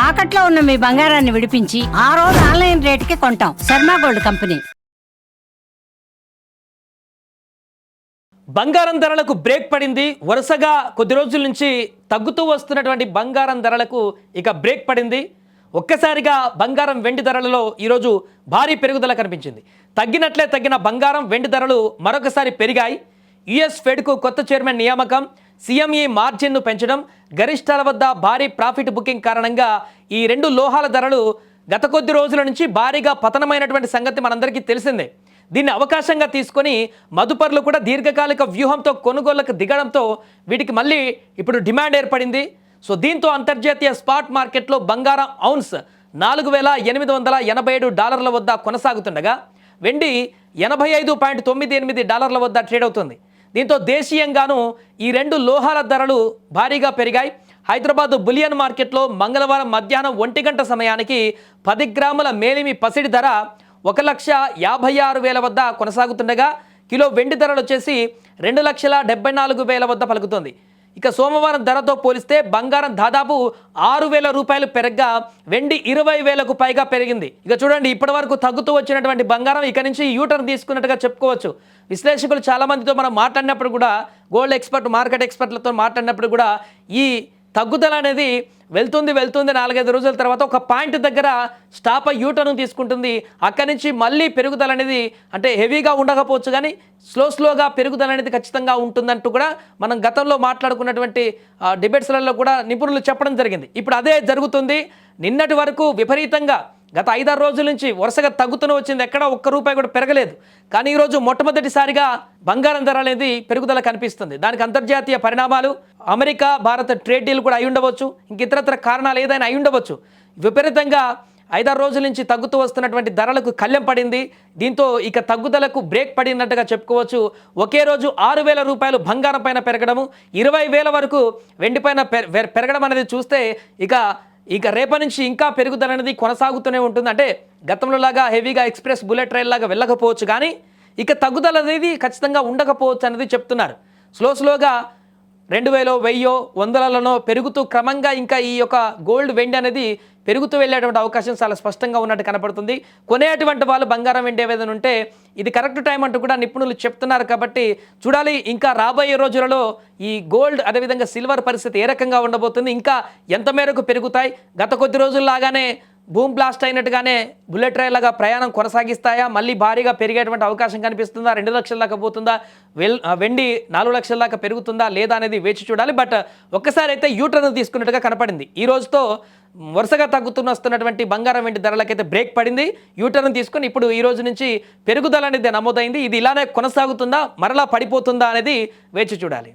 తాకట్లో ఉన్న మీ బంగారాన్ని విడిపించి ఆ రోజు ఆన్లైన్ రేటుకి కొంటాం. Sharma gold company. బంగారం ధరలకు బ్రేక్ పడింది. వరుసగా కొద్ది రోజుల నుంచి తగ్గుతూ వస్తున్నటువంటి బంగారం ధరలకు ఇక బ్రేక్ పడింది. ఒక్కసారిగా బంగారం వెండి ధరలలో ఈరోజు భారీ పెరుగుదల కనిపించింది. తగ్గినట్లే తగ్గిన బంగారం వెండి ధరలు మరొకసారి పెరిగాయి. యుఎస్ ఫెడ్కు కొత్త చైర్మన్ నియామకం, సిఎంఈ మార్జిన్ను పెంచడం, గరిష్టాల వద్ద భారీ ప్రాఫిట్ బుకింగ్ కారణంగా ఈ రెండు లోహాల ధరలు గత కొద్ది రోజుల నుంచి భారీగా పతనమైనటువంటి సంగతి మనందరికీ తెలిసిందే. దీన్ని అవకాశంగా తీసుకొని మదుపర్లు కూడా దీర్ఘకాలిక వ్యూహంతో కొనుగోళ్లకు దిగడంతో వీటికి మళ్ళీ ఇప్పుడు డిమాండ్ ఏర్పడింది. సో దీంతో అంతర్జాతీయ స్పాట్ మార్కెట్లో బంగారం ఔన్స్ $4,887 వద్ద కొనసాగుతుండగా వెండి $85.98 వద్ద ట్రేడ్ అవుతుంది. దీంతో దేశీయంగానూ ఈ రెండు లోహాల ధరలు భారీగా పెరిగాయి. హైదరాబాద్ బులియన్ మార్కెట్లో మంగళవారం మధ్యాహ్నం 1 గంట సమయానికి 10 గ్రాముల మేలిమి పసిడి ధర 1,56,000 వద్ద కొనసాగుతుండగా కిలో వెండి ధరలు వచ్చేసి 2,74,000 వద్ద పలుకుతుంది. ఇక సోమవారం ధరతో పోలిస్తే బంగారం దాదాపు ₹6,000 పెరగ్గా వెండి 20,000కు పైగా పెరిగింది. ఇక చూడండి, ఇప్పటి వరకు తగ్గుతూ వచ్చినటువంటి బంగారం ఇక నుంచి యూటర్న్ తీసుకున్నట్టుగా చెప్పుకోవచ్చు. విశ్లేషకులు చాలా మందితో మనం మాట్లాడినప్పుడు కూడా, గోల్డ్ ఎక్స్పర్ట్, మార్కెట్ ఎక్స్పర్ట్లతో మాట్లాడినప్పుడు కూడా ఈ తగ్గుదల అనేది వెళ్తుంది 4-5 రోజుల తర్వాత ఒక పాయింట్ దగ్గర స్టాప్ అయ్యి యూటర్న్ తీసుకుంటుంది. అక్కడి నుంచి మళ్ళీ పెరుగుదల అనేది అంటే హెవీగా ఉండకపోవచ్చు, కానీ స్లోగా పెరుగుదల అనేది ఖచ్చితంగా ఉంటుందంటూ కూడా మనం గతంలో మాట్లాడుకున్నటువంటి డిబేట్స్లలో కూడా నిపుణులు చెప్పడం జరిగింది. ఇప్పుడు అదే జరుగుతుంది. నిన్నటి వరకు విపరీతంగా గత 5-6 రోజుల నుంచి వరుసగా తగ్గుతూనే వచ్చింది. ఎక్కడ ₹1 కూడా పెరగలేదు. కానీ ఈరోజు మొట్టమొదటిసారిగా బంగారం ధర అనేది పెరుగుదల కనిపిస్తుంది. దానికి అంతర్జాతీయ పరిణామాలు, అమెరికా భారత ట్రేడ్ డీల్ కూడా అయి ఉండవచ్చు, ఇంక ఇతరత్ర కారణాలు ఏదైనా అయి ఉండవచ్చు. విపరీతంగా 5-6 రోజుల నుంచి తగ్గుతూ వస్తున్నటువంటి ధరలకు కళ్లెం పడింది. దీంతో ఇక తగ్గుదలకు బ్రేక్ పడినట్టుగా చెప్పుకోవచ్చు. ఒకే రోజు ₹6,000 బంగారం పైన పెరగడము, 20,000 వరకు వెండి పైన పెరగడం అనేది చూస్తే ఇక రేపటి నుంచి ఇంకా పెరుగుదల అనేది కొనసాగుతూనే ఉంటుంది. అంటే గతంలో లాగా హెవీగా ఎక్స్ప్రెస్ బుల్లెట్ రైల్ లాగా వెళ్ళకపోవచ్చు, కానీ ఇక తగ్గుదల అనేది ఖచ్చితంగా ఉండకపోవచ్చు అనేది చెప్తున్నారు. స్లోగా 2,000, 1,000, 100లలో పెరుగుతూ క్రమంగా ఇంకా ఈ యొక్క గోల్డ్ వెండి అనేది పెరుగుతూ వెళ్ళేటువంటి అవకాశం చాలా స్పష్టంగా ఉన్నట్టు కనపడుతుంది. కొనేటువంటి వాళ్ళు బంగారం వెండి ఏదైనా ఉంటే ఇది కరెక్ట్ టైం అంటూ కూడా నిపుణులు చెప్తున్నారు. కాబట్టి చూడాలి ఇంకా రాబోయే రోజులలో ఈ గోల్డ్ అదేవిధంగా సిల్వర్ పరిస్థితి ఏ రకంగా ఉండబోతుంది, ఇంకా ఎంత మేరకు పెరుగుతాయి, గత కొద్ది రోజుల్లాగానే బూమ్ బ్లాస్ట్ అయినట్టుగానే బుల్లెట్ రైల్ లాగా ప్రయాణం కొనసాగిస్తాయా, మళ్ళీ భారీగా పెరిగేటువంటి అవకాశం కనిపిస్తుందా, 2 లక్షల దాకా పోతుందా, వెండి 4 లక్షల దాకా పెరుగుతుందా లేదా అనేది వేచి చూడాలి. బట్ ఒక్కసారి అయితే యూటర్న్ తీసుకున్నట్టుగా కనపడింది. ఈ రోజుతో వరుసగా వస్తున్నటువంటి బంగారం వెండి ధరలకైతే బ్రేక్ పడింది. యూటర్న్ తీసుకుని ఇప్పుడు ఈ రోజు నుంచి పెరుగుదల అనేది నమోదైంది. ఇది ఇలానే కొనసాగుతుందా, మరలా పడిపోతుందా అనేది వేచి చూడాలి.